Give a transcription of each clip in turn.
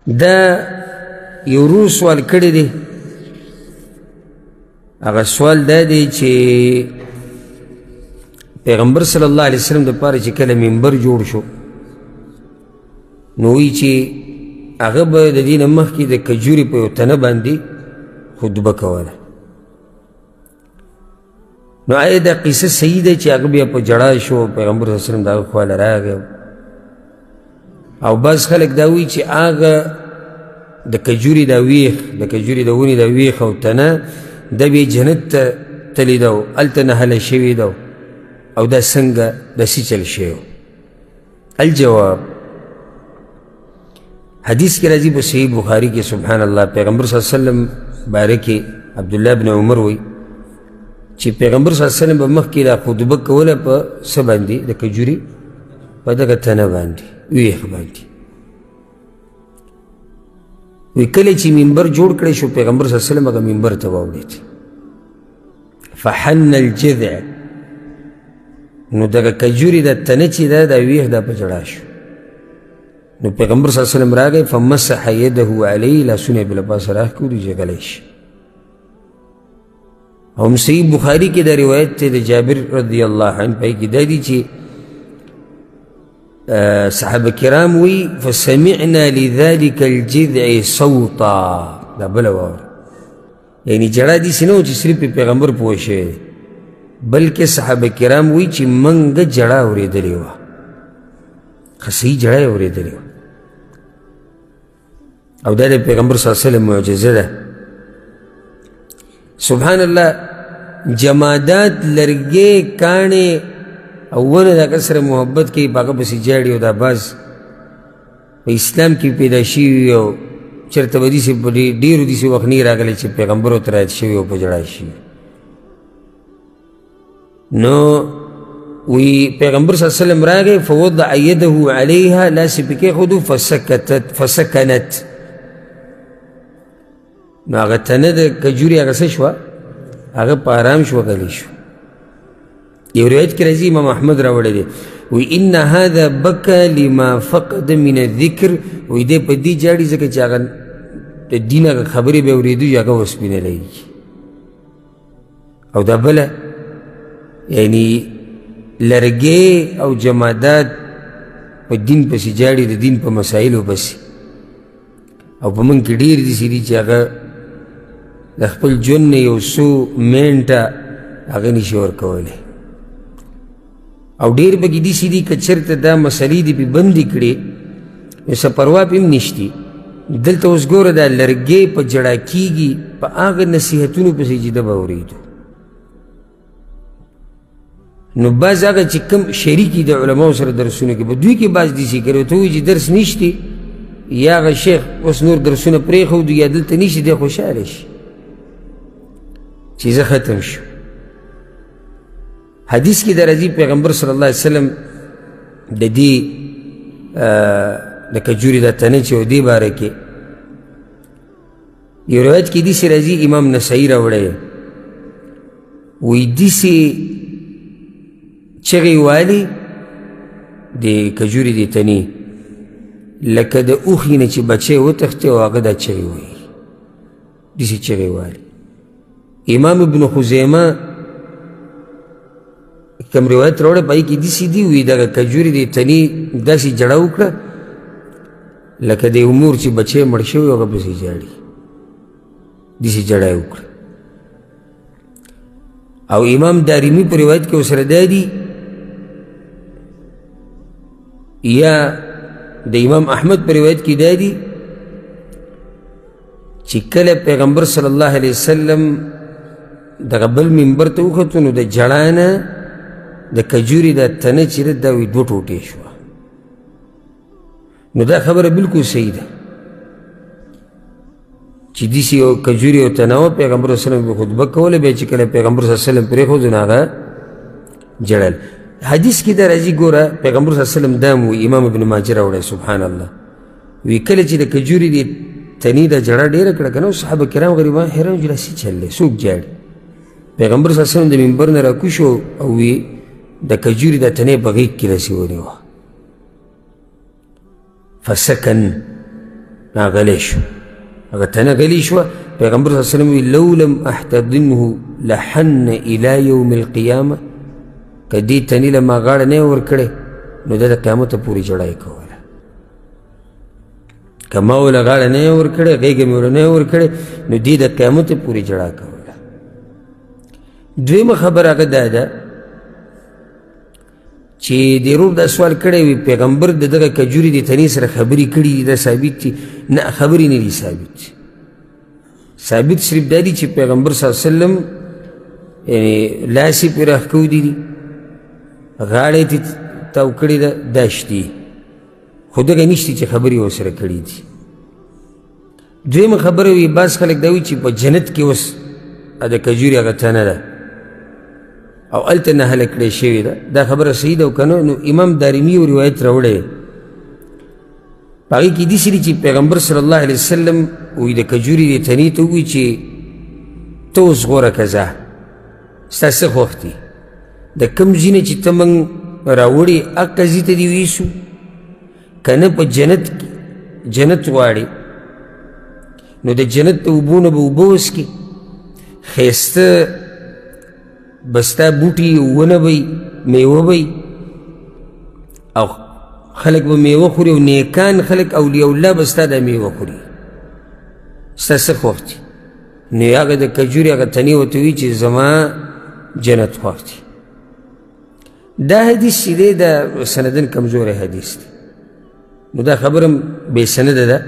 دا یو روح سوال کړی دی. هغه سوال دا دی چې پیغمبر صلی الله علیه وسلم دپاره چې کله منبر جوړ شو نو وایي چې هغه به د دې نه مخکې د کجوري په یو تنه باندې خطبه کوله. نو آیا دا قصه صحیح ده چې هغه بیا په ژړا شو پیغمبر صلی الله علیه وسلم د هغه خواله راغی؟ او بعض خلک دا وایي چې هغه د کجوري دا ویښ د کجوري د ونې دا ویښ او تنه دا بیا جنت ته تللی ده او هلته نهلی شوي ده او دا څنګه داسې چل شوی؟ الجواب، حدیث کې راځي په صحیح بخاري کې سبحان الله پیغمبر صلی الله علیه وسلم باره کې عبدالله بن عمر وایي چې پیغمبر صلی الله علیه وسلم به مخکې دا خطبه کوله په څه باندې؟ د کجوري په دغه تنه باندې ویښ باندې. وی کله چې منبر جوړ کړی شو پیغمبر صلی الله علیه وسلم هغه منبر ته واوړېد. فحن الجذع، نو دغه کجوري د تنه چې ده دا ویښ دا په ژړا شو. نو پیغمبر صلی الله علیه وسلم راغی فمسح یده علیه، لاسونه یې بله پاسه راښکولي چې غلی شي. هم صحیح بخاري کې دا روایت دی د جابر رضی الله عنه، پای کې دا دی چې صحابه کرام وی فسمعنا لذلك الجذع صوتا، دا بله واوره، یعنی جړه داسې نه و چې صرف پیغمبر پوه شوی دی بلکې صحابه کرام وی چې موږ جړه اورېدلې وه، ښه صحیح جړه یې اورېدلې وه. او دا د پیغمبر صلی الله علیه وسلم معجزه ده. سبحان الله، جمادات لرګې کاڼې او ونه د هغه سره محبت کوي، په هغه پسې جاړي او دا باز په اسلام کې پیدا شوي او چېرته به داسې په ډېرو داسې وخت نه راغلی چې پیغمبر ورته رایت شوي او په ژړا شوي. نو وی پیغمبر صلی الله علیه وسلم راغی فوضع یده علیها، لاس یې پې کېښودو فسکنت، نو هغه تنه د کجوري هغه څه شوه؟ هغه په ارام شوه، غلی شو. یو روایت کې راځي امام احمد راوړی دی وی ان هذا بکا لما فقد من الذکر، وی دی په دې جاړي ځکه چې هغه د دین هغه خبرې به اورېدو چې هغه وسپینلی. او دا بله یعنی لرګې او جمادات په دین پسې جاړي، د دین په مسایلو پسې. او په موږ کې ډېر داسې دي چې هغه د خپل ژوند نه یو څو منټه هغه نشي ورکولی. او ډېر پکې داسې دي که چېرته دا مسلې دې پې بندې کړې نو څه پروا پې هم نشتي. دلته اوس ګوره دا لرګې په جړا کېږي په هغه نصیحتونو پسې چې ده به اورېدو. نو بعض هغه چې کوم شریکي د علماو سره درسونه کوي په دوی کې بعض داسې کوي ورته وایي چې درس نشتی یا هغه شیخ اوس نور درسونه پرېښودو یا دلته نشي دی خوشحاله شي چې زه ختم شو. حدیث کې دا راځي پیغمبر صلی الله علیه وسلم د دې د کجوري دا تنه چې و دې باره کې یو روایت کې داسې راځي امام نسایي راوړی وایي داسې چغې والي د کجوري دې تنې لکه د اوښې نه چې بچی وتښتې او هغه دا چغې وایي، داسې چغې والي. امام ابن خزیمه کوم روایت راوړی په هغې کې داسې دي وایي دغه کجوري دې تنې داسې جړه وکړه لکه د یو مور چې بچی مړ شوی هغه پسې جاړي، داسې جړه یې وکړه. او امام دارمي په روایت کې ورسره دا دي یا د امام احمد په روایت کې دا دي چې کله پیغمبر صلی الله علیه وسلم دغه بل منبر ته وختو نو د جړا نه د کجوري دا تنه چې ده دا وایي دوه ټوټې شوه. نو دا خبره بلکل صحیح ده چې داسې یو کجوري او تنه وه پیغمبر صلی الله علیه وسلم خطبه کوله، بیا چې کله پیغمبر صلی الله علیه وسلم پرېښودو نو هغه جړل. حدیث کې دا راځي ګوره پیغمبر صلی الله علیه وسلم دا هم وایي امام ابن ماجه راوړی سبحان الله وی کله چې د کجوري دې تنې دا جړه ډېره کړه که نه صحابه کرام غریبان حیران شول داسې چل دی څوک جاړي. پیغمبر صلی الله علیه وسلم د منبر نه راکوز شو او وی د کجوري دا تنې په غېږ کې رسېولې وه. فسکن، غلی شو هغه تنه غلی شوه پیغمبر صلی الله علیه وسلم وی لو لم احتضنه لحن الى یوم القیامه که دې تنې له ما غاړه نه ورکړې نو ده د قیامته پورې جړه یې کوله که ما وله غاړه نه ورکړې غېږه مې وله نه ورکړې نو دې د قیامته پورې جړه کوله دویمه خبره هغه دا ده چې د رور دا سوال کړی وي پیغمبر د دغه کجوري د تنې سره خبرې کړي دي دا ثابت دي نه خبرې نه دي ثابت صرف دا دي چې پیغمبر صلی الله علیه وسلم یعنی لاس یې پرې راښکودي دي غاړه یې تاو کړې ده دا شتي خو دغه نشته چې خبرې ورسره کړي دي دویمه خبره وي بعض خلک دا وایي چې په جنت کې اوس د کجوري هغه تنه ده او هلته نهله کړې شوې ده دا خبره صحیح ده او که نه نو امام دارمي یو روایت راوړی په هغې کې داسې دي چې پیغمبر صلی الله علیه وسلم وایي د کجوري دې تنې ته ووایي چې ته اوس غوره که ځه ستا څه خوښ دي د کوم ځای نه چې ته موږ راوړې هغه ځای ته دې ویسو که نه په جنت غواړې نو د جنت د اوبو نه به اوبه وڅکې ښایسته به ستا بوټي ونه به میوه به او خلک به میوه خوري او نیکان خلک اولیاء الله به ستا دا میوه خوري ستا څه خوښ دي نو هغه د کجوري هغه تنې ورته وایي چې زما جنت خوښ دي دا حدیث چې دی دا سندن کمزوری حدیث دی نو دا خبره بې سنده ده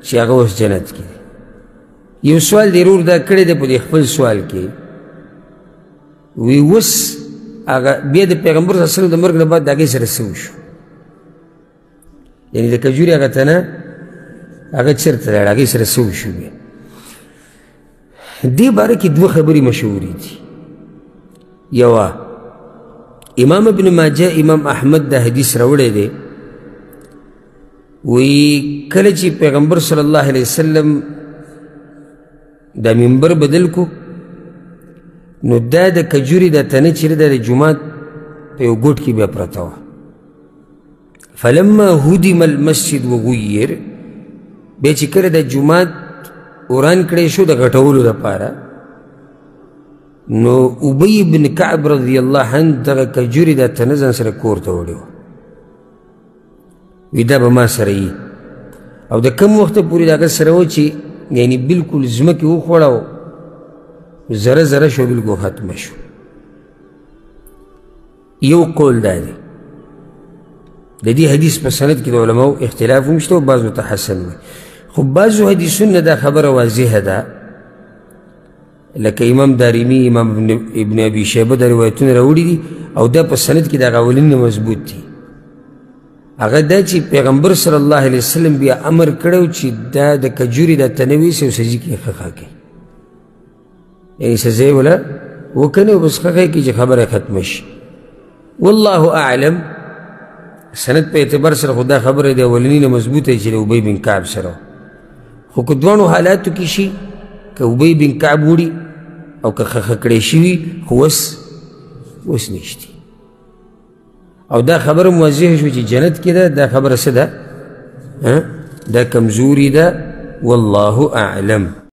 چې هغه اوس جنت کې دی یو سوال دی رور دا کړی دی په دې خپل سوال کې وی اوس هغه بیا د پیغمبر صلی الله علیه وسلم د مرګ نه بعد د هغې سره څه وشو یعنې د کجوري هغه تنه هغه چېرته لاړ هغې سره څه وشو بیا دې باره کې دوه خبرې مشهورې دي یوه امام ابن ماجه امام احمد دا حدیث راوړی دی وی کله چې پیغمبر صلی الله علیه وسلم دا منبر بدل کو نو دا د کجوري دا تنه چې ده د جومات په یو ګوټ کې بیا پرته وه فلما هدم المسجد وغیر بیا چې کله د جومات وران کړی شو د غټولو دپاره نو ابی بن کعب رضی الله عنه دغه کجوري دا تنه ځان سره کور ته وړې وه وی دا به ما سره یي او د کم وخته پورې د هغه سره و چې یعنی بلکل ځمکې وخوړه ذره ذره شو بلکل ختمه شو یو قول دا دی د دې حدیث په سند کې د علماو اختلاف هم شته او بعضو ته حسن وي خو بعضو حدیثونه دا خبره واضحه ده لکه امام دارمي امام ابن ابي شیبه دا روایتونه راوړي دي او دا په سند کې د هغه اولین مضبوط دي هغه دا چې پیغمبر صلی الله علیه وسلم بیا امر کړی چې دا د کجوري دا تنه ویسي او سجي کې خښه کوي یعنې سزا یې وله وکنی او بس خښه کړي چې خبره ختمه شي والله اعلم سند په اعتبار سره خو دا خبره د اولني نه مضبوطه چې د ابی بن کعب سره خو که دواړو حالاتو کې شي که ابی بن کعب وړي او که خښه کړی شوي خو اوس نشتي او دا خبره موضح شو چې جنت کې ده دا خبره څه ده دا کمزوري ده والله اعلم